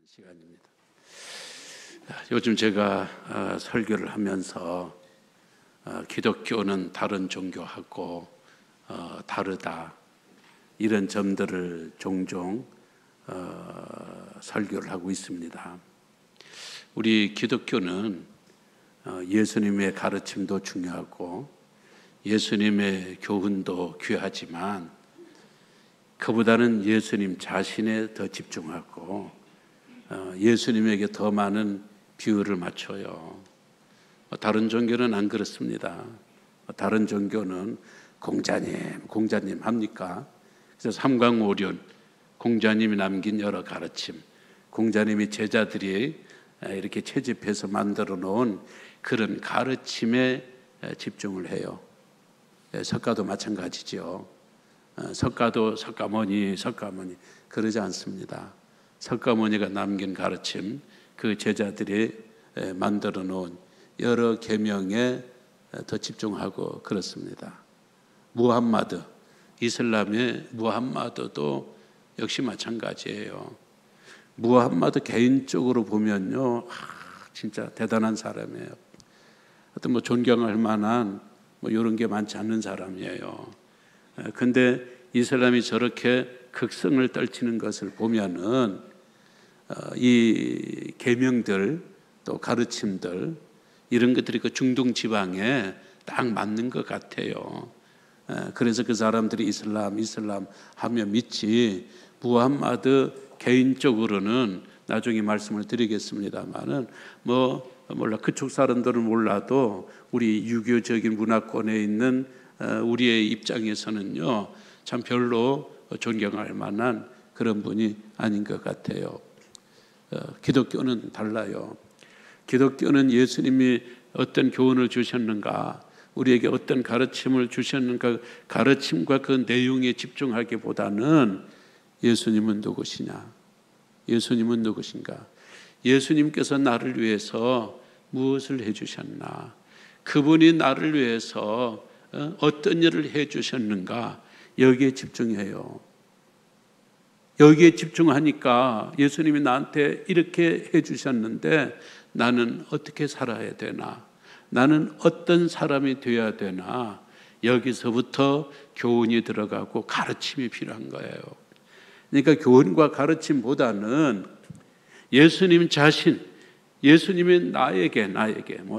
시간입니다. 요즘 제가 설교를 하면서 기독교는 다른 종교하고 다르다 이런 점들을 종종 설교를 하고 있습니다. 우리 기독교는 예수님의 가르침도 중요하고 예수님의 교훈도 귀하지만 그보다는 예수님 자신에 더 집중하고 예수님에게 더 많은 비율을 맞춰요. 다른 종교는 안 그렇습니다. 다른 종교는 공자님 합니까? 그래서 삼강오륜, 공자님이 남긴 여러 가르침, 공자님이 제자들이 이렇게 채집해서 만들어 놓은 그런 가르침에 집중을 해요. 석가도 마찬가지죠. 석가도 석가모니 그러지 않습니다. 석가모니가 남긴 가르침, 그 제자들이 만들어 놓은 여러 계명에 더 집중하고 그렇습니다. 무함마드, 이슬람의 무함마드도 역시 마찬가지예요. 무함마드 개인적으로 보면요, 진짜 대단한 사람이에요. 어떤 존경할 만한 이런 게 많지 않는 사람이에요. 근데 이슬람이 저렇게 극성을 떨치는 것을 보면은 이 계명들 또 가르침들 이런 것들이 그 중동 지방에 딱 맞는 것 같아요. 그래서 그 사람들이 이슬람 하면 믿지. 무함마드 개인적으로는 나중에 말씀을 드리겠습니다만은 몰라 그쪽 사람들은 몰라도 우리 유교적인 문화권에 있는 우리의 입장에서는요 참 별로 존경할 만한 그런 분이 아닌 것 같아요. 기독교는 달라요. 기독교는 예수님이 어떤 교훈을 주셨는가, 우리에게 어떤 가르침을 주셨는가, 가르침과 그 내용에 집중하기보다는 예수님은 누구시냐, 예수님은 누구신가, 예수님께서 나를 위해서 무엇을 해주셨나, 그분이 나를 위해서 어떤 일을 해주셨는가, 여기에 집중해요. 여기에 집중하니까 예수님이 나한테 이렇게 해주셨는데 나는 어떻게 살아야 되나, 나는 어떤 사람이 되어야 되나, 여기서부터 교훈이 들어가고 가르침이 필요한 거예요. 그러니까 교훈과 가르침보다는 예수님 자신, 예수님이 나에게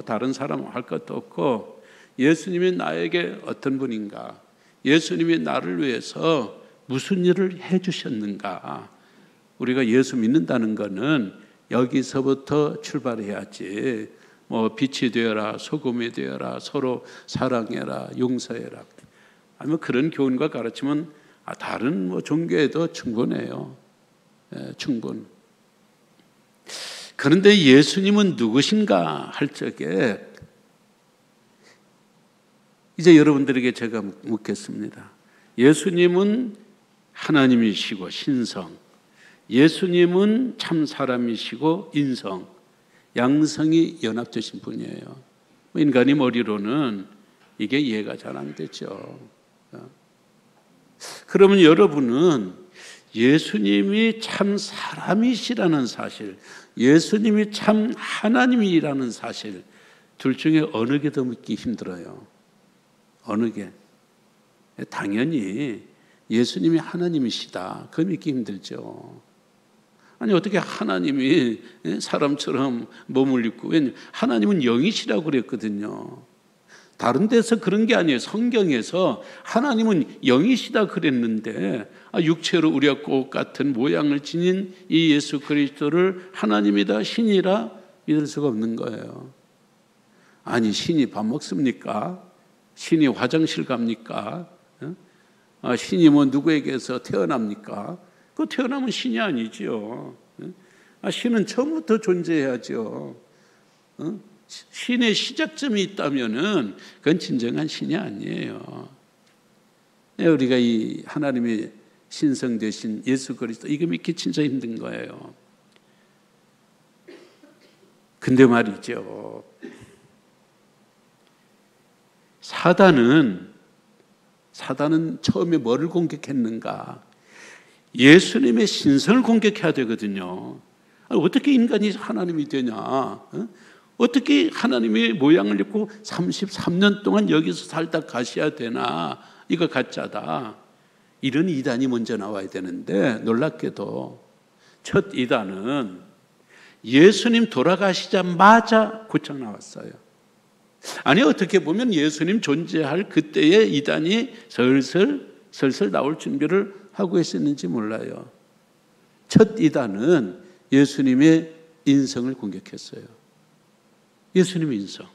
다른 사람 할 것도 없고 예수님이 나에게 어떤 분인가, 예수님이 나를 위해서 무슨 일을 해주셨는가. 우리가 예수 믿는다는 것은 여기서부터 출발해야지. 빛이 되어라, 소금이 되어라, 서로 사랑해라, 용서해라. 아니면 그런 교훈과 가르침은 다른 종교에도 충분해요. 충분. 그런데 예수님은 누구신가 할 적에 이제 여러분들에게 제가 묻겠습니다. 예수님은 하나님이시고 신성, 예수님은 참 사람이시고 인성, 양성이 연합되신 분이에요. 인간의 머리로는 이게 이해가 잘 안 되죠. 그러면 여러분은 예수님이 참 사람이시라는 사실, 예수님이 참 하나님이라는 사실, 둘 중에 어느 게 더 믿기 힘들어요? 어느 게? 당연히 예수님이 하나님이시다, 그거 믿기 힘들죠. 아니 어떻게 하나님이 사람처럼 몸을 입고, 하나님은 영이시라고 그랬거든요. 다른 데서 그런 게 아니에요. 성경에서 하나님은 영이시다 그랬는데 육체로 우리와 똑같은 모양을 지닌 이 예수 그리스도를 하나님이다, 신이라 믿을 수가 없는 거예요. 아니 신이 밥 먹습니까? 신이 화장실 갑니까? 신이 누구에게서 태어납니까? 그 태어나면 신이 아니죠. 신은 처음부터 존재해야죠. 신의 시작점이 있다면은 그건 진정한 신이 아니에요. 우리가 이 하나님의 신성 되신 예수 그리스도, 이거 믿기 진짜 힘든 거예요. 근데 말이죠, 사단은 처음에 뭐를 공격했는가? 예수님의 신성을 공격해야 되거든요. 어떻게 인간이 하나님이 되냐? 어떻게 하나님의 모양을 입고 33년 동안 여기서 살다 가셔야 되나? 이거 가짜다. 이런 이단이 먼저 나와야 되는데, 놀랍게도 첫 이단은 예수님 돌아가시자마자 곧장 나왔어요. 아니, 어떻게 보면 예수님 존재할 그때의 이단이 슬슬 나올 준비를 하고 있었는지 몰라요. 첫 이단은 예수님의 인성을 공격했어요. 예수님의 인성.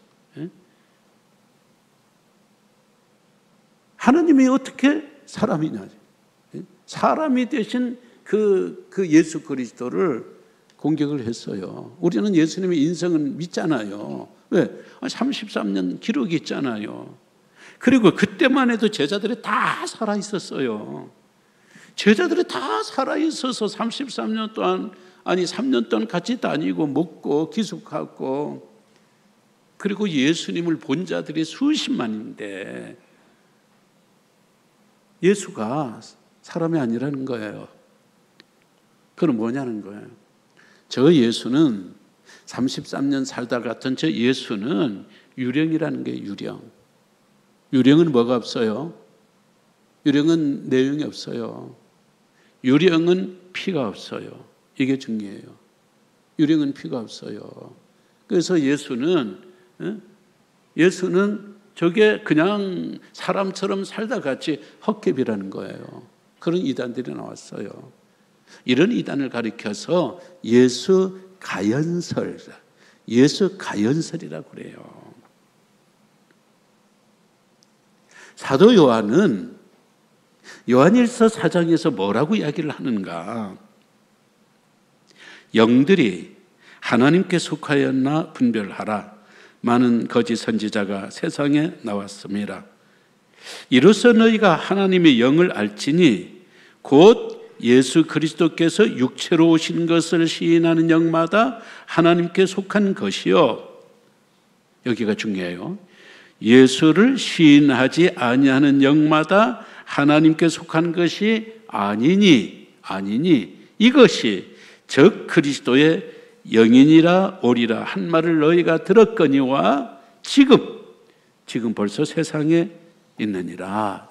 하나님이 어떻게 사람이냐? 사람이 되신 그 예수 그리스도를 공격을 했어요. 우리는 예수님의 인성은 믿잖아요. 왜? 33년 기록이 있잖아요. 그리고 그때만 해도 제자들이 다 살아 있었어요. 제자들이 다 살아 있어서 33년 동안, 아니 3년 동안 같이 다니고 먹고 기숙하고, 그리고 예수님을 본 자들이 수십만인데 예수가 사람이 아니라는 거예요. 그건 뭐냐는 거예요. 저 예수는 33년 살다 갔던 저 예수는 유령이라는 게 유령. 유령은 뭐가 없어요? 유령은 내용이 없어요. 유령은 피가 없어요. 이게 중요해요. 유령은 피가 없어요. 그래서 예수는 저게 그냥 사람처럼 살다 같이 헛개비라는 거예요. 그런 이단들이 나왔어요. 이런 이단을 가리켜서 예수 가연설이라고 그래요. 사도 요한은 요한일서 4장에서 뭐라고 이야기를 하는가? 영들이 하나님께 속하였나 분별하라. 많은 거짓 선지자가 세상에 나왔습니다. 이로써 너희가 하나님의 영을 알지니 곧 예수 그리스도께서 육체로 오신 것을 시인하는 영마다 하나님께 속한 것이요. 여기가 중요해요. 예수를 시인하지 아니하는 영마다 하나님께 속한 것이 아니니 이것이 즉 그리스도의 영인이라 오리라 한 말을 너희가 들었거니와 지금 벌써 세상에 있느니라.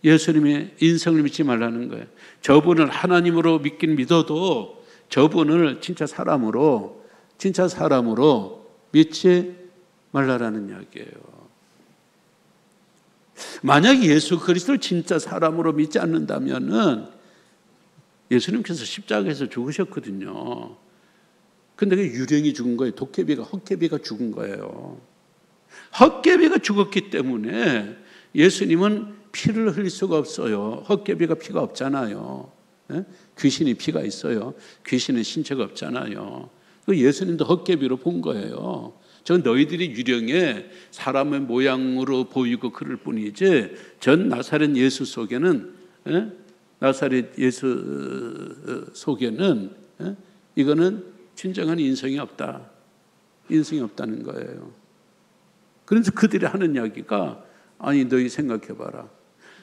예수님의 인성을 믿지 말라는 거예요. 저분을 하나님으로 믿긴 믿어도 저분을 진짜 사람으로 믿지 말라라는 이야기예요. 만약에 예수 그리스도를 진짜 사람으로 믿지 않는다면은 예수님께서 십자가에서 죽으셨거든요. 근데 그 유령이 죽은 거예요. 헛개비가 죽은 거예요. 헛개비가 죽었기 때문에 예수님은 피를 흘릴 수가 없어요. 헛개비가 피가 없잖아요. 귀신이 피가 있어요. 귀신은 신체가 없잖아요. 예수님도 헛개비로 본 거예요. 저 너희들이 유령에 사람의 모양으로 보이고 그럴 뿐이지 전 나사렛 예수 속에는 이거는 진정한 인성이 없다. 인성이 없다는 거예요. 그래서 그들이 하는 이야기가 아니 너희 생각해봐라.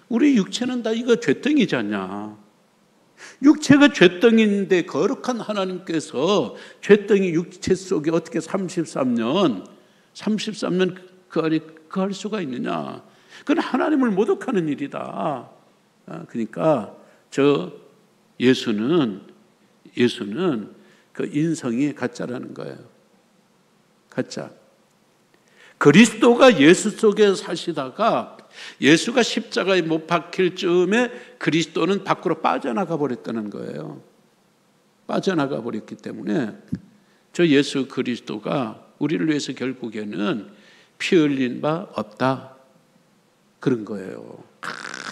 우리 육체는 다 이거 죄덩이잖냐. 육체가 죄덩이인데 거룩한 하나님께서 죄덩이 육체 속에 어떻게 33년 그 안에 거할 수가 있느냐. 그건 하나님을 모독하는 일이다. 그러니까 저 예수는 그 인성이 가짜라는 거예요. 가짜. 그리스도가 예수 속에 사시다가 예수가 십자가에 못 박힐 즈음에 그리스도는 밖으로 빠져나가 버렸다는 거예요. 빠져나가 버렸기 때문에 저 예수 그리스도가 우리를 위해서 결국에는 피 흘린 바 없다. 그런 거예요.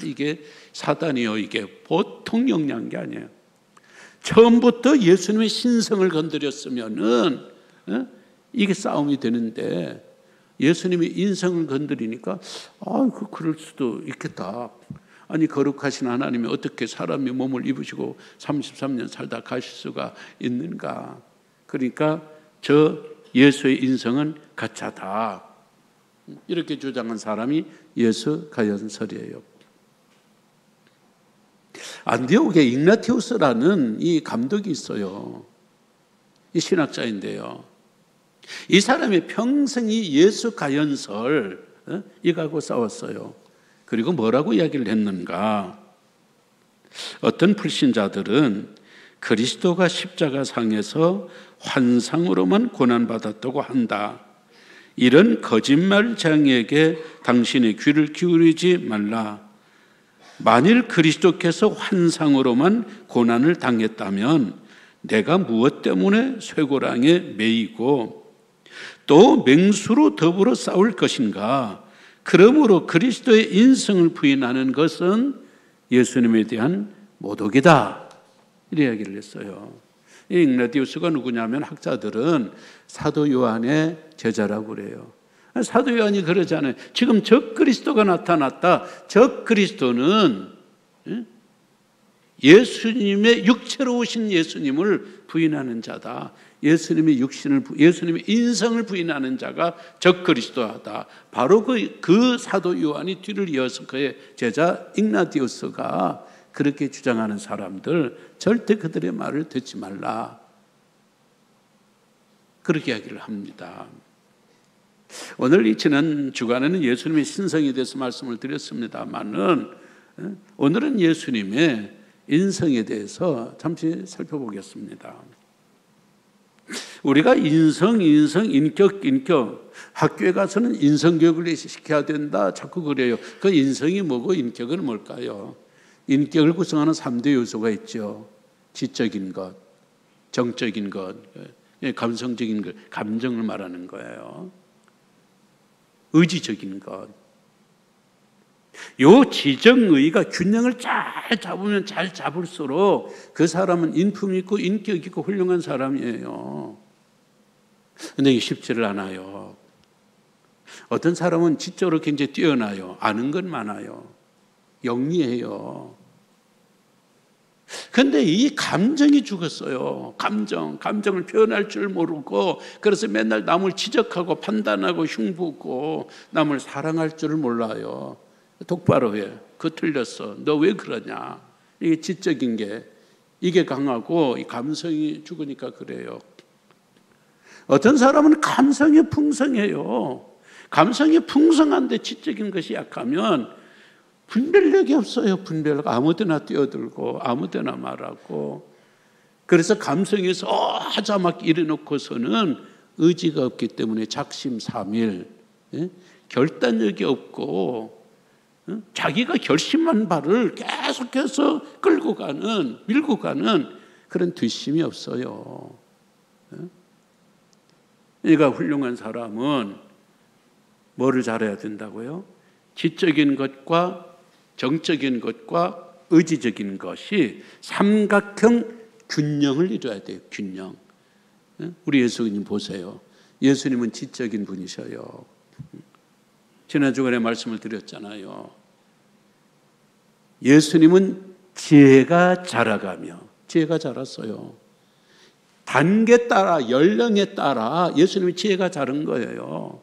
이게 사단이요. 이게 보통 영리한 게 아니에요. 처음부터 예수님의 신성을 건드렸으면은 이게 싸움이 되는데 예수님의 인성을 건드리니까 그럴 수도 있겠다. 아니 거룩하신 하나님이 어떻게 사람의 몸을 입으시고 33년 살다 가실 수가 있는가? 그러니까 저 예수의 인성은 가짜다, 이렇게 주장한 사람이 예수 가연설이에요. 안디옥에 ig나티우스라는 이 감독이 있어요. 이 신학자인데요. 이 사람이 평생이 예수 가연설 이거하고 싸웠어요. 그리고 뭐라고 이야기를 했는가? 어떤 불신자들은 그리스도가 십자가상에서 환상으로만 고난받았다고 한다. 이런 거짓말쟁이에게 당신의 귀를 기울이지 말라. 만일 그리스도께서 환상으로만 고난을 당했다면 내가 무엇 때문에 쇠고랑에 매이고 또 맹수로 더불어 싸울 것인가? 그러므로 그리스도의 인성을 부인하는 것은 예수님에 대한 모독이다, 이런 이야기를 했어요. 이 ig나티우스가 누구냐면 학자들은 사도 요한의 제자라고 그래요. 사도 요한이 그러잖아요. 지금 적 그리스도가 나타났다. 적 그리스도는 예수님의 육체로 오신 예수님을 부인하는 자다. 예수님의 인성을 부인하는 자가 적 그리스도다. 바로 그 사도 요한이 뒤를 이어서 그의 제자 ig나티우스가 그렇게 주장하는 사람들, 절대 그들의 말을 듣지 말라, 그렇게 이야기를 합니다. 오늘 이 지난 주간에는 예수님의 신성에 대해서 말씀을 드렸습니다만은 오늘은 예수님의 인성에 대해서 잠시 살펴보겠습니다. 우리가 인성, 인격, 학교에 가서는 인성교육을 시켜야 된다 자꾸 그래요. 그 인성이 뭐고 인격은 뭘까요? 인격을 구성하는 3대 요소가 있죠. 지적인 것, 정적인 것, 감성적인 것, 감정을 말하는 거예요. 의지적인 것. 요 지정의가 균형을 잘 잡으면 잘 잡을수록 그 사람은 인품 있고 인격 있고 훌륭한 사람이에요. 근데 이게 쉽지를 않아요. 어떤 사람은 지적으로 굉장히 뛰어나요. 아는 건 많아요. 영리해요. 근데 이 감정이 죽었어요. 감정을 표현할 줄 모르고, 그래서 맨날 남을 지적하고 판단하고 흉보고 남을 사랑할 줄을 몰라요. 똑바로 해. 그거 틀렸어. 너 왜 그러냐. 이게 지적인 게, 이게 강하고 이 감성이 죽으니까 그래요. 어떤 사람은 감성이 풍성해요. 감성이 풍성한데 지적인 것이 약하면 분별력이 없어요. 분별력. 아무데나 뛰어들고 아무데나 말하고. 그래서 감성에서 하자 막 이래놓고서는 의지가 없기 때문에 작심삼일, 결단력이 없고 자기가 결심한 바를 계속해서 밀고 가는 그런 뒷심이 없어요. 그러니까 훌륭한 사람은 뭐를 잘해야 된다고요? 지적인 것과 정적인 것과 의지적인 것이 삼각형 균형을 이뤄야 돼요. 균형. 우리 예수님 보세요. 예수님은 지적인 분이셔요. 지난 주간에 말씀을 드렸잖아요. 예수님은 지혜가 자라가며, 지혜가 자랐어요. 단계 따라, 연령에 따라 예수님이 지혜가 자른 거예요.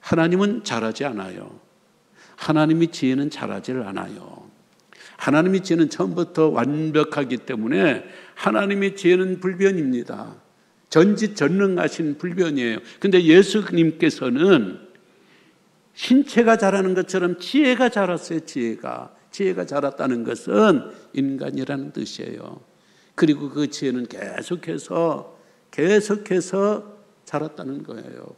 하나님은 자라지 않아요. 하나님의 지혜는 자라지를 않아요. 하나님의 지혜는 처음부터 완벽하기 때문에 하나님의 지혜는 불변입니다. 전지전능하신 불변이에요. 근데 예수님께서는 신체가 자라는 것처럼 지혜가 자랐어요. 지혜가 자랐다는 것은 인간이라는 뜻이에요. 그리고 그 지혜는 계속해서 자랐다는 거예요.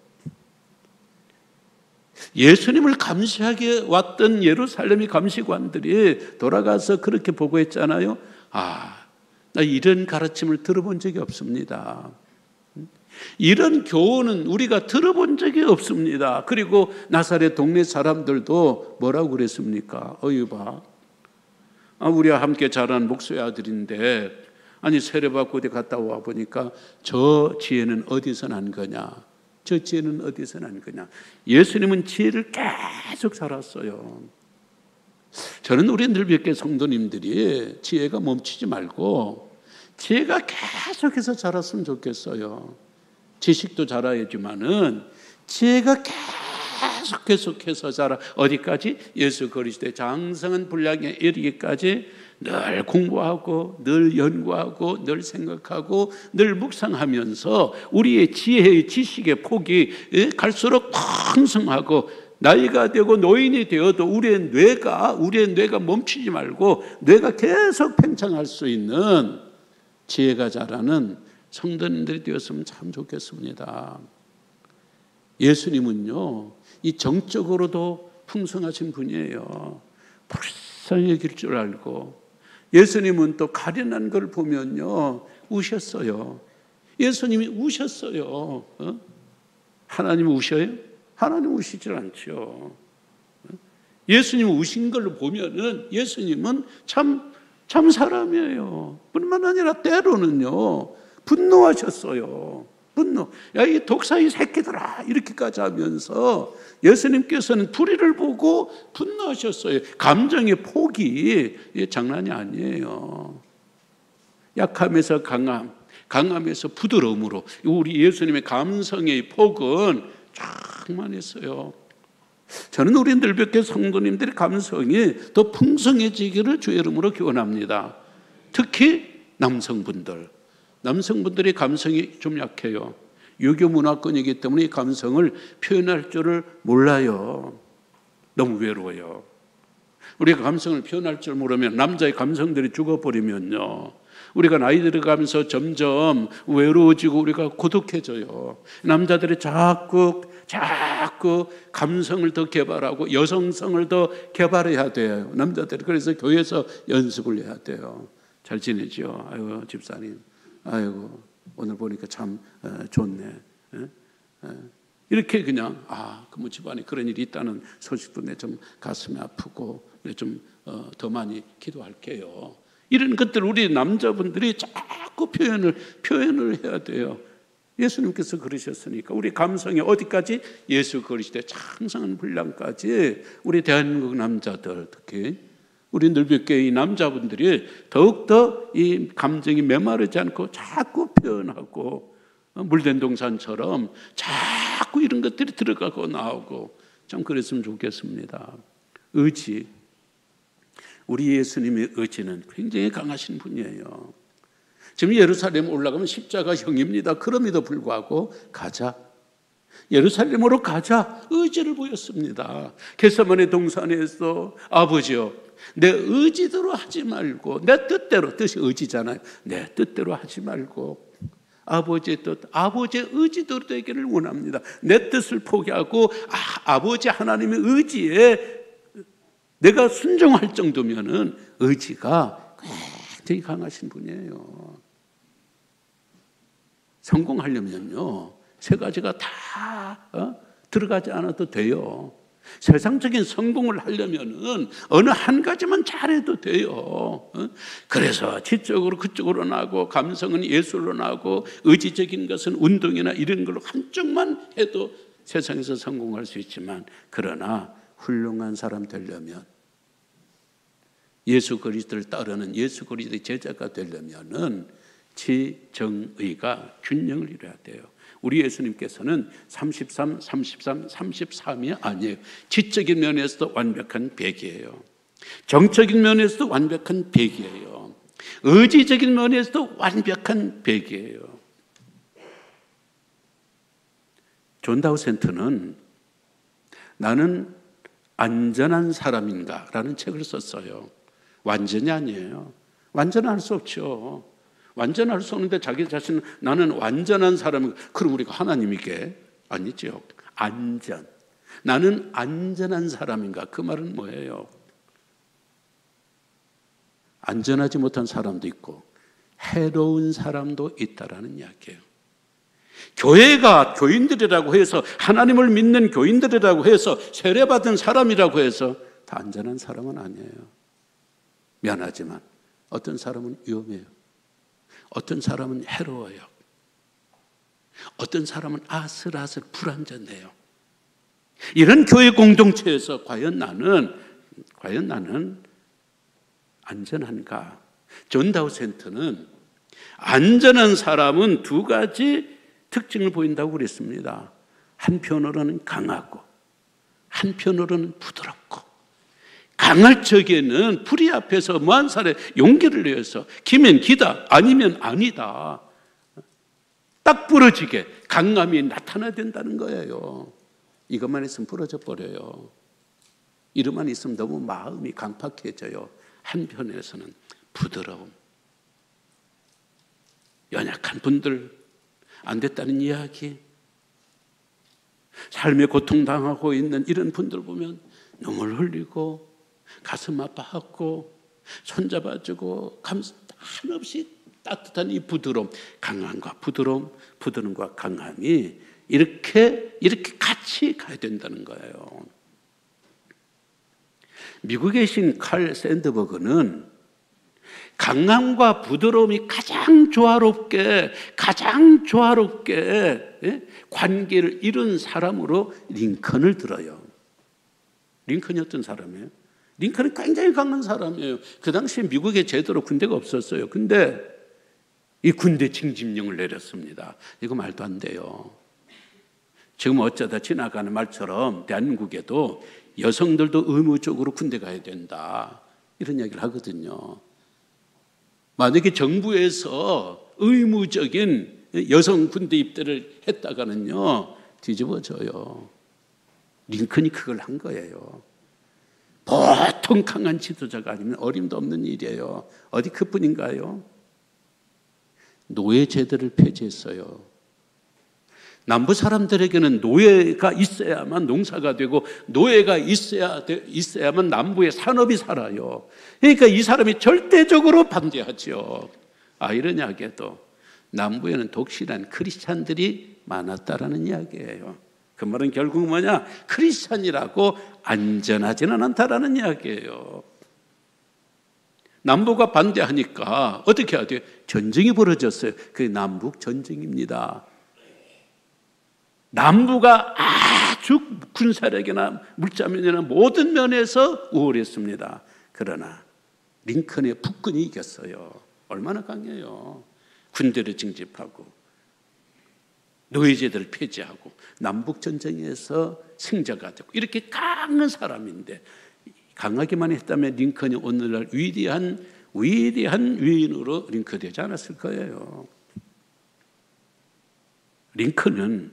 예수님을 감시하게 왔던 예루살렘의 감시관들이 돌아가서 그렇게 보고했잖아요. 나 이런 가르침을 들어본 적이 없습니다. 이런 교훈은 우리가 들어본 적이 없습니다. 그리고 나사렛 동네 사람들도 뭐라고 그랬습니까? 봐. 우리와 함께 자란 목수의 아들인데, 아니 세례받고 어디 갔다 와 보니까 저 지혜는 어디서 난 거냐? 저 지혜는 어디서 난 거냐? 예수님은 지혜를 계속 살았어요. 저는 우리 늘뵙게 성도님들이 지혜가 멈추지 말고 지혜가 계속해서 자랐으면 좋겠어요. 지식도 자라야지만은 지혜가 계속해서 자라. 어디까지? 예수 그리스도의 장성한 분량에 이르기까지 늘 공부하고 늘 연구하고 늘 생각하고 늘 묵상하면서 우리의 지혜의 지식의 폭이 갈수록 풍성하고, 나이가 되고 노인이 되어도 우리의 뇌가 멈추지 말고 뇌가 계속 팽창할 수 있는 지혜가 자라는 성도님들이 되었으면 참 좋겠습니다. 예수님은요, 이 정적으로도 풍성하신 분이에요. 불쌍히 여길 줄 알고, 예수님은 또 가련한 걸 보면요 우셨어요. 예수님이 우셨어요. 하나님 우셔요? 하나님 우시질 않죠. 예수님 우신 걸로 보면은 예수님은 참 사람이에요. 뿐만 아니라 때로는요 분노하셨어요. 분노. 야, 이 독사의 새끼들아, 이렇게까지 하면서 예수님께서는 불의를 보고 분노하셨어요. 감정의 폭이 장난이 아니에요. 약함에서 강함, 강함에서 부드러움으로 우리 예수님의 감성의 폭은 충만했어요. 저는 우리 늘뵙게 성도님들의 감성이 더 풍성해지기를 주의 이름으로 기원합니다. 특히 남성분들의 감성이 좀 약해요. 유교 문화권이기 때문에 이 감성을 표현할 줄을 몰라요. 너무 외로워요. 우리가 감성을 표현할 줄 모르면, 남자의 감성들이 죽어버리면요, 우리가 나이 들어가면서 점점 외로워지고 우리가 고독해져요. 남자들이 자꾸 감성을 더 개발하고 여성성을 더 개발해야 돼요. 남자들이. 그래서 교회에서 연습을 해야 돼요. 잘 지내죠? 아이고 집사님, 아이고 오늘 보니까 참 좋네. 이렇게 그냥 그 집안에 그런 일이 있다는 소식도 내 좀 가슴이 아프고 좀 더 많이 기도할게요. 이런 것들 우리 남자분들이 자꾸 표현을 해야 돼요. 예수님께서 그러셨으니까 우리 감성이 어디까지? 예수 그리스도의 창성한 분량까지 우리 대한민국 남자들, 특히 우리 늘뵙게 이 남자분들이 더욱더 이 감정이 메마르지 않고 자꾸 표현하고, 물된 동산처럼 자꾸 이런 것들이 들어가고 나오고, 참 그랬으면 좋겠습니다. 의지. 우리 예수님의 의지는 굉장히 강하신 분이에요. 지금 예루살렘 올라가면 십자가형입니다. 그럼에도 불구하고 가자, 예루살렘으로 가자, 의지를 보였습니다. 겟세마네 동산에서 아버지여, 내 의지대로 하지 말고 내 뜻대로, 뜻이 의지잖아요. 내 뜻대로 하지 말고 아버지의 뜻, 아버지의 의지대로 되기를 원합니다. 내 뜻을 포기하고 아버지 하나님의 의지에 내가 순종할 정도면은 의지가 굉장히 강하신 분이에요. 성공하려면요 세 가지가 다 들어가지 않아도 돼요. 세상적인 성공을 하려면은 어느 한 가지만 잘해도 돼요. 그래서 지적으로 그쪽으로 나고, 감성은 예술로 나고, 의지적인 것은 운동이나 이런 걸로 한쪽만 해도 세상에서 성공할 수 있지만, 그러나 훌륭한 사람 되려면, 예수 그리스도를 따르는 예수 그리스도의 제자가 되려면은 지정의가 균형을 이루어야 돼요. 우리 예수님께서는 33, 33이 아니에요. 지적인 면에서도 완벽한 100이에요. 정적인 면에서도 완벽한 100이에요. 의지적인 면에서도 완벽한 100이에요. 존 다우센트는 나는 안전한 사람인가? 라는 책을 썼어요. 완전히 아니에요. 완전할 수 없죠. 완전할 수 없는데 자기 자신은 나는 완전한 사람인가? 그럼 우리가 하나님에게 아니죠. 안전. 나는 안전한 사람인가? 그 말은 뭐예요? 안전하지 못한 사람도 있고 해로운 사람도 있다라는 이야기예요. 교회가 교인들이라고 해서, 하나님을 믿는 교인들이라고 해서, 세례받은 사람이라고 해서 다 안전한 사람은 아니에요. 미안하지만 어떤 사람은 위험해요. 어떤 사람은 해로워요. 어떤 사람은 아슬아슬 불안전해요. 이런 교회 공동체에서 과연 나는 과연 나는 안전한가? 존 다우센터는 안전한 사람은 두 가지 특징을 보인다고 그랬습니다. 한편으로는 강하고 한편으로는 부드럽고, 강할 적에는 불의 앞에서 무한 살에 용기를 내어서 기면 기다 아니면 아니다 딱 부러지게 강함이 나타나야 된다는 거예요. 이것만 있으면 부러져 버려요. 이것만 있으면 너무 마음이 강팍해져요. 한편에서는 부드러움, 연약한 분들 안 됐다는 이야기, 삶에 고통당하고 있는 이런 분들 보면 눈물 흘리고 가슴 아파하고 손잡아주고 한없이 따뜻한 이 부드러움, 강함과 부드러움, 부드러움과 강함이 이렇게 같이 가야 된다는 거예요. 미국에 계신 칼 샌드버그는 강함과 부드러움이 가장 조화롭게 관계를 이룬 사람으로 링컨을 들어요. 링컨이 어떤 사람이에요? 링컨은 굉장히 강한 사람이에요. 그 당시에 미국에 제대로 군대가 없었어요. 근데 이 군대 징집령을 내렸습니다. 이거 말도 안 돼요. 지금 어쩌다 지나가는 말처럼 대한민국에도 여성들도 의무적으로 군대 가야 된다, 이런 이야기를 하거든요. 만약에 정부에서 의무적인 여성 군대 입대를 했다가는요, 뒤집어져요. 링컨이 그걸 한 거예요. 보통 강한 지도자가 아니면 어림도 없는 일이에요. 어디 그뿐인가요? 노예제도를 폐지했어요. 남부 사람들에게는 노예가 있어야만 농사가 되고 노예가 있어야만 남부의 산업이 살아요. 그러니까 이 사람이 절대적으로 반대하죠. 아이러니하게도 남부에는 독실한 크리스찬들이 많았다라는 이야기예요. 그 말은 결국 뭐냐? 크리스찬이라고 안전하지는 않다라는 이야기예요. 남부가 반대하니까 어떻게 해야 돼요? 전쟁이 벌어졌어요. 그게 남북 전쟁입니다. 남부가 아주 군사력이나 물자면이나 모든 면에서 우월했습니다. 그러나 링컨의 북군이 이겼어요. 얼마나 강해요. 군대를 징집하고 노예제도를 폐지하고 남북전쟁에서 승자가 되고 이렇게 강한 사람인데, 강하기만 했다면 링컨이 오늘날 위대한 위인으로 링크되지 않았을 거예요. 링컨은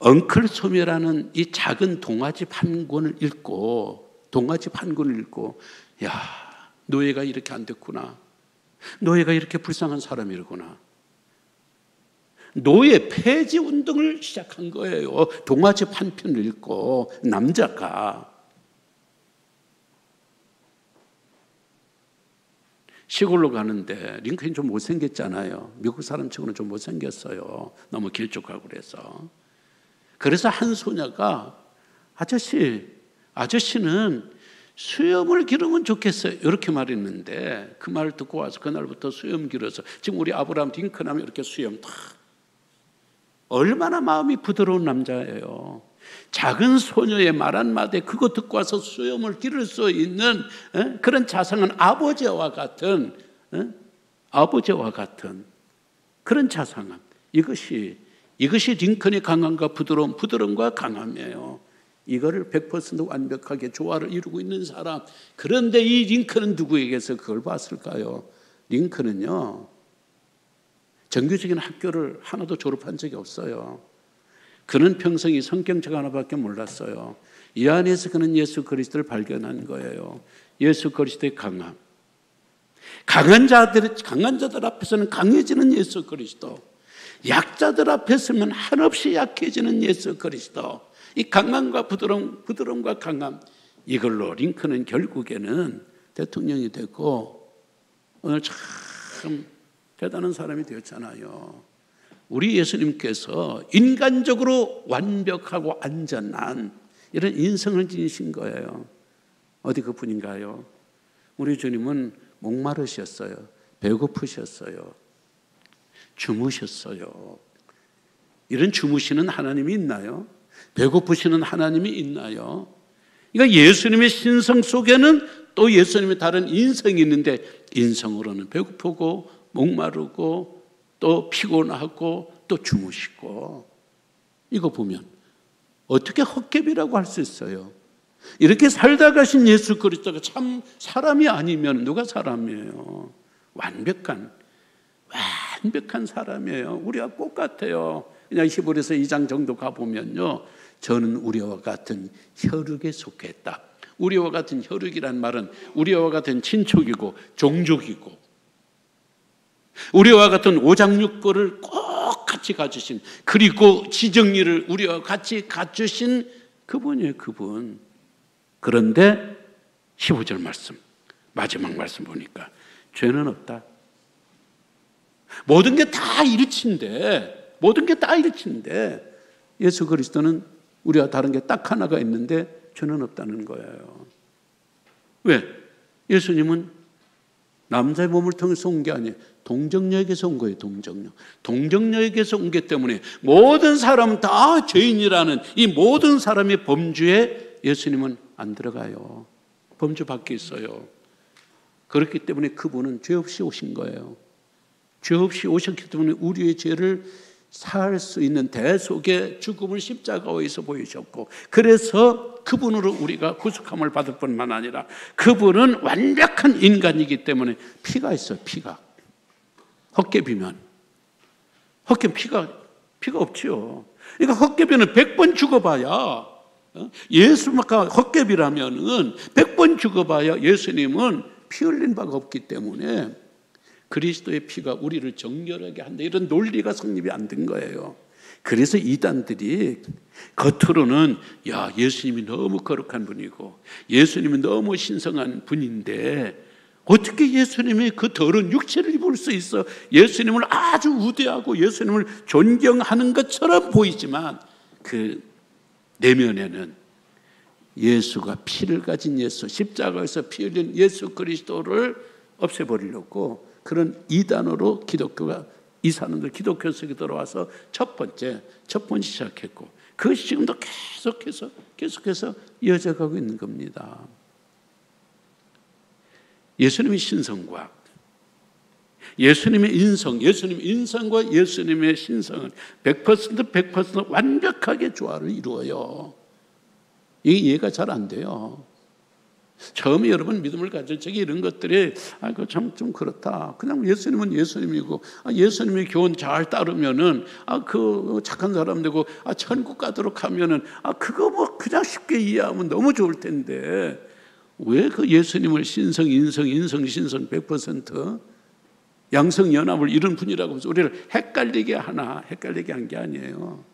엉클 소멸하는 이 작은 동화집 한 권을 읽고 야, 노예가 이렇게 안 됐구나, 노예가 이렇게 불쌍한 사람이구나, 노예 폐지 운동을 시작한 거예요. 동화집 한 편을 읽고 남자가. 시골로 가는데 링컨이 좀 못생겼잖아요. 미국 사람치고는 좀 못생겼어요. 너무 길쭉하고 그래서 한 소녀가 아저씨는 수염을 기르면 좋겠어요, 이렇게 말했는데 그 말을 듣고 와서 그날부터 수염 길어서 지금 우리 아브라함 링컨 하면 이렇게 수염 탁. 얼마나 마음이 부드러운 남자예요. 작은 소녀의 말 한마디에 그거 듣고 와서 수염을 기를 수 있는 그런 자상한 아버지와 같은 그런 자상함, 이것이 링컨의 강함과 부드러움과 강함이에요. 이거를 100% 완벽하게 조화를 이루고 있는 사람. 그런데 이 링컨은 누구에게서 그걸 봤을까요? 링컨은요, 정규적인 학교를 하나도 졸업한 적이 없어요. 그는 평생이 성경책 하나밖에 몰랐어요. 이 안에서 그는 예수 그리스도를 발견한 거예요. 예수 그리스도의 강함. 강한 자들 앞에서는 강해지는 예수 그리스도. 약자들 앞에 서면 한없이 약해지는 예수 그리스도. 이 강함과 부드러움과 강함, 이걸로 링컨은 결국에는 대통령이 되고 오늘 참 대단한 사람이 되었잖아요. 우리 예수님께서 인간적으로 완벽하고 안전한 이런 인성을 지니신 거예요. 어디 그뿐인가요? 우리 주님은 목마르셨어요. 배고프셨어요. 주무셨어요. 이런 주무시는 하나님이 있나요? 배고프시는 하나님이 있나요? 그러니까 예수님의 신성 속에는 또 예수님의 다른 인성이 있는데, 인성으로는 배고프고 목마르고 또 피곤하고 또 주무시고, 이거 보면 어떻게 헛개비라고 할 수 있어요? 이렇게 살다 가신 예수 그리스도가 참 사람이 아니면 누가 사람이에요? 완벽한 사람이에요. 우리와 똑같아요. 그냥 히브리서 2장 정도 가보면요, 저는 우리와 같은 혈육에 속했다. 우리와 같은 혈육이란 말은 우리와 같은 친족이고 종족이고, 우리와 같은 오장육부를 꼭 같이 가주신, 그리고 지정리를 우리와 같이 갖추신 그분이에요, 그분. 그런데 15절 말씀, 마지막 말씀 보니까 죄는 없다. 모든 게 다 일치인데, 예수 그리스도는 우리와 다른 게 딱 하나가 있는데 죄는 없다는 거예요. 왜? 예수님은 남자의 몸을 통해서 온 게 아니에요. 동정녀에게서 온 거예요. 동정녀에게서 온 게 때문에 모든 사람은 다 죄인이라는 이 모든 사람의 범주에 예수님은 안 들어가요. 범주 밖에 있어요. 그렇기 때문에 그분은 죄 없이 오신 거예요. 죄 없이 오셨기 때문에 우리의 죄를 살 수 있는 대속의 죽음을 십자가에서 보이셨고, 그래서 그분으로 우리가 구속함을 받을 뿐만 아니라 그분은 완벽한 인간이기 때문에 피가 있어요. 피가. 헛개비면 피가 없지요. 그러니까 헛개비는 100번 죽어봐야, 예수가 헛개비라면은 100번 죽어봐야 예수님은 피 흘린 바가 없기 때문에 그리스도의 피가 우리를 정결하게 한다, 이런 논리가 성립이 안 된 거예요. 그래서 이단들이 겉으로는 야, 예수님이 너무 거룩한 분이고 예수님이 너무 신성한 분인데 어떻게 예수님이 그 더러운 육체를 입을 수 있어? 예수님을 아주 우대하고 예수님을 존경하는 것처럼 보이지만 그 내면에는 예수가 피를 가진 예수, 십자가에서 피 흘린 예수 그리스도를 없애버리려고 그런 이단으로 기독교가, 이 사람들 기독교 속에 들어와서 첫 번째 시작했고, 그것이 지금도 계속해서 이어져가고 있는 겁니다. 예수님의 신성과 예수님의 인성과 예수님의 신성은 100% 완벽하게 조화를 이루어요. 이게 이해가 잘 안 돼요. 처음에 여러분 믿음을 가질 적에 이런 것들이 참 좀 그렇다. 그냥 예수님은 예수님이고 예수님의 교훈 잘 따르면은 그 착한 사람 되고 천국 가도록 하면은 그거 뭐 그냥 쉽게 이해하면 너무 좋을 텐데 왜 그 예수님을 신성, 인성, 신성 100% 양성 연합을 이룬 분이라고 해서 우리를 헷갈리게 한 게 아니에요.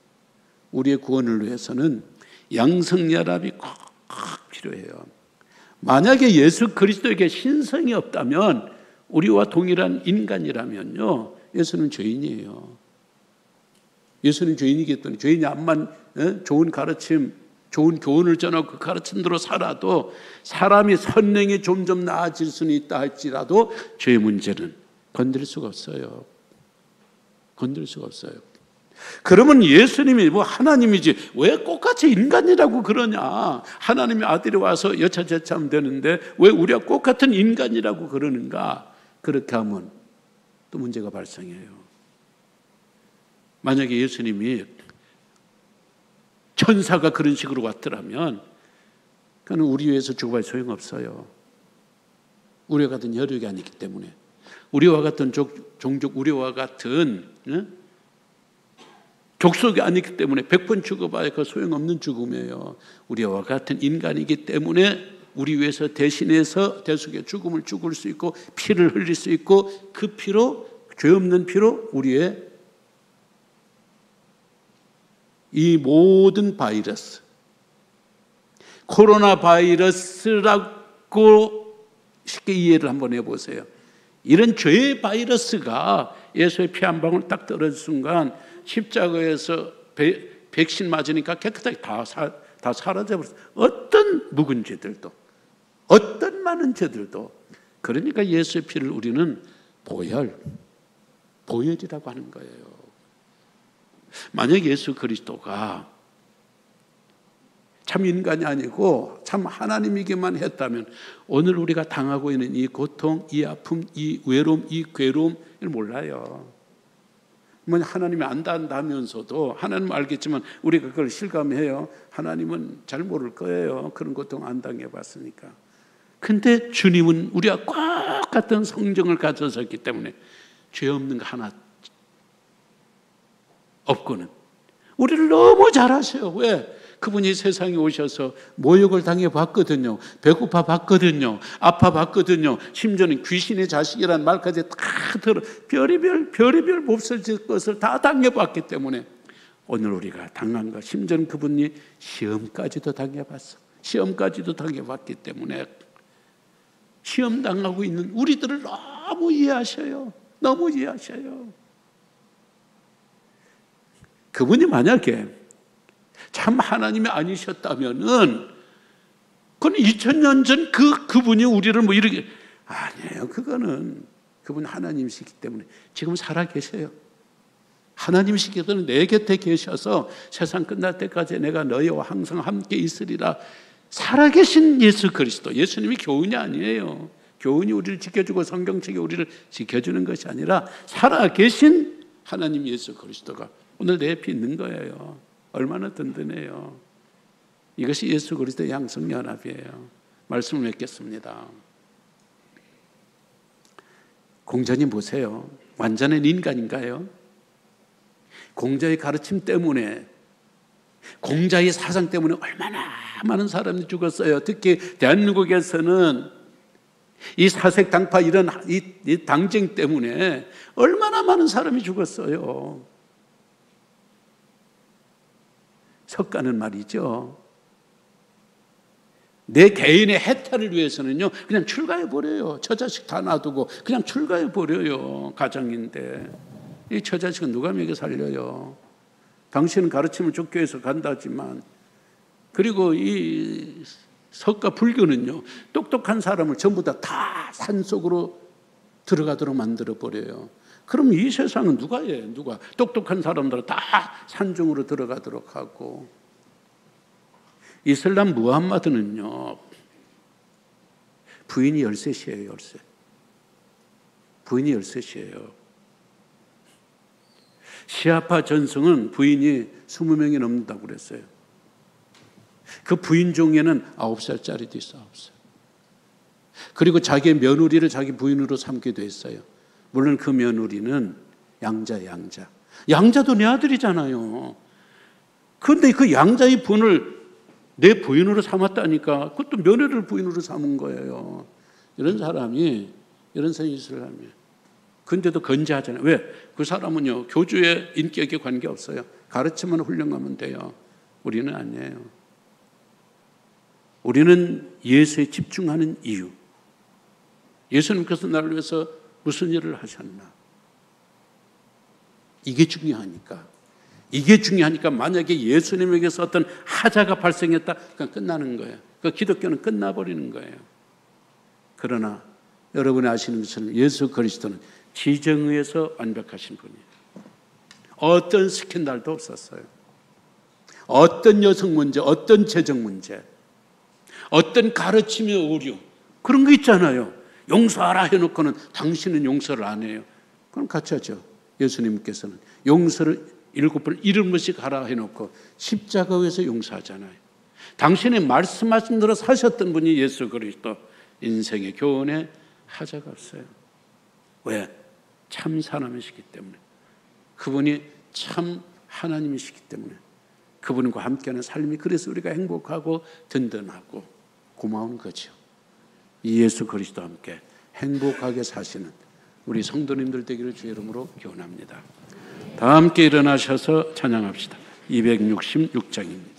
우리의 구원을 위해서는 양성 연합이 꼭 필요해요. 만약에 예수 그리스도에게 신성이 없다면, 우리와 동일한 인간이라면요, 예수는 죄인이에요. 예수는 죄인이기 때문에 죄인이 암만 좋은 가르침, 좋은 교훈을 전하고 그 가르침대로 살아도 사람이 선행이 점점 나아질 수는 있다 할지라도 죄의 문제는 건드릴 수가 없어요. 그러면 예수님이 뭐 하나님이지 왜 똑같이 인간이라고 그러냐? 하나님의 아들이 와서 여차저차하면 되는데 왜 우리가 똑같은 인간이라고 그러는가? 그렇게 하면 또 문제가 발생해요. 만약에 예수님이 천사가 그런 식으로 왔더라면 그는 우리 위해서 죽어봐야 소용없어요. 우리와 같은 혈육이 아니기 때문에, 우리와 같은 종족, 우리와 같은 족속이 아니기 때문에 100번 죽어봐야 그 소용없는 죽음이에요. 우리와 같은 인간이기 때문에 우리 위해서 대신해서 대속의 죽음을 죽을 수 있고 피를 흘릴 수 있고, 그 피로, 죄 없는 피로 우리의 이 모든 바이러스, 코로나 바이러스라고 쉽게 이해를 한번 해보세요. 이런 죄의 바이러스가 예수의 피 한 방울 딱 떨어진 순간 십자가에서 백신 맞으니까 깨끗하게 다 사라져버렸어요. 어떤 묵은 죄들도, 어떤 많은 죄들도. 그러니까 예수의 피를 우리는 보혈이라고 하는 거예요. 만약 예수 그리스도가 참 인간이 아니고 참 하나님에게만 했다면 오늘 우리가 당하고 있는 이 고통, 이 아픔, 이 외로움, 이 괴로움을 몰라요. 하나님이 안다면서도 하나님은 알겠지만 우리가 그걸 실감해요. 하나님은 잘 모를 거예요. 그런 고통 안 당해봤으니까. 근데 주님은 우리가 꽉 같은 성정을 가져섰기 때문에 죄 없는 거 하나 없고는 우리를 너무 잘 아셔요. 왜? 그분이 세상에 오셔서 모욕을 당해봤거든요. 배고파 봤거든요. 아파 봤거든요. 심지어는 귀신의 자식이라는 말까지 다 들어 별의별 몹쓸 것을 다 당해봤기 때문에 오늘 우리가 당한 것, 심지어는 그분이 시험까지도 당해봤어. 시험까지도 당해봤기 때문에 시험 당하고 있는 우리들을 너무 이해하셔요. 너무 이해하셔요. 그분이 만약에 참 하나님이 아니셨다면은 그건 2000년 전 그분이 우리를 뭐 이렇게 아니에요. 그분 하나님이시기 때문에 지금 살아 계세요. 하나님이시기 때문에 내 곁에 계셔서 세상 끝날 때까지 내가 너희와 항상 함께 있으리라. 살아계신 예수 그리스도. 예수님이 교훈이 아니에요. 교훈이 우리를 지켜주고 성경책이 우리를 지켜주는 것이 아니라 살아계신 하나님 예수 그리스도가 오늘 내 옆에 있는 거예요. 얼마나 든든해요. 이것이 예수 그리스도의 양성연합이에요. 말씀을 맺겠습니다. 공자님 보세요. 완전한 인간인가요? 공자의 가르침 때문에, 공자의 사상 때문에 얼마나 많은 사람이 죽었어요. 특히 대한민국에서는 이 사색당파 이런 이 당쟁 때문에 얼마나 많은 사람이 죽었어요. 석가는 말이죠. 내 개인의 해탈을 위해서는요, 그냥 출가해버려요. 처자식 다 놔두고 그냥 출가해버려요. 가장인데. 이 처자식은 누가 먹여 살려요? 당신은 가르침을 쫓기 위해서 간다지만, 그리고 이 석가 불교는요, 똑똑한 사람을 전부 다 산속으로 들어가도록 만들어버려요. 그럼 이 세상은 누가 해? 누가? 똑똑한 사람들은 다 산중으로 들어가도록 하고. 이슬람 무함마드는요, 부인이 13이에요, 13. 부인이 13이에요. 시아파 전승은 부인이 20명이 넘는다고 그랬어요. 그 부인 중에는 9살짜리도 있어, 9살. 그리고 자기의 며느리를 자기 부인으로 삼기도 했어요. 물론 그 며느리는 양자. 양자도 내 아들이잖아요. 그런데 그 양자의 분을 내 부인으로 삼았다니까 그것도 며느리를 부인으로 삼은 거예요. 이런 사람이 이슬람이에요. 근데도 건재하잖아요. 왜? 그 사람은요, 교주의 인격에 관계없어요. 가르치면 훌륭하면 돼요. 우리는 아니에요. 우리는 예수에 집중하는 이유. 예수님께서 나를 위해서 무슨 일을 하셨나? 이게 중요하니까 만약에 예수님에게서 어떤 하자가 발생했다, 그냥 끝나는 거예요. 그 기독교는 끝나버리는 거예요. 그러나 여러분이 아시는 것처럼 예수 그리스도는 지정의에서 완벽하신 분이에요. 어떤 스캔들도 없었어요. 어떤 여성 문제, 어떤 재정 문제, 어떤 가르침의 오류, 그런 거 있잖아요. 용서하라 해놓고는 당신은 용서를 안 해요. 그럼 같이 하죠. 예수님께서는 용서를 7번 70번씩 하라 해놓고 십자가 위에서 용서하잖아요. 당신이 말씀하신 대로 사셨던 분이 예수 그리스도. 인생의 교훈에 하자가 없어요. 왜? 참 사람이시기 때문에. 그분이 참 하나님이시기 때문에. 그분과 함께하는 삶이, 그래서 우리가 행복하고 든든하고 고마운 거죠. 이 예수 그리스도와 함께 행복하게 사시는 우리 성도님들 되기를 주의 이름으로 기원합니다. 다 함께 일어나셔서 찬양합시다. 266장입니다.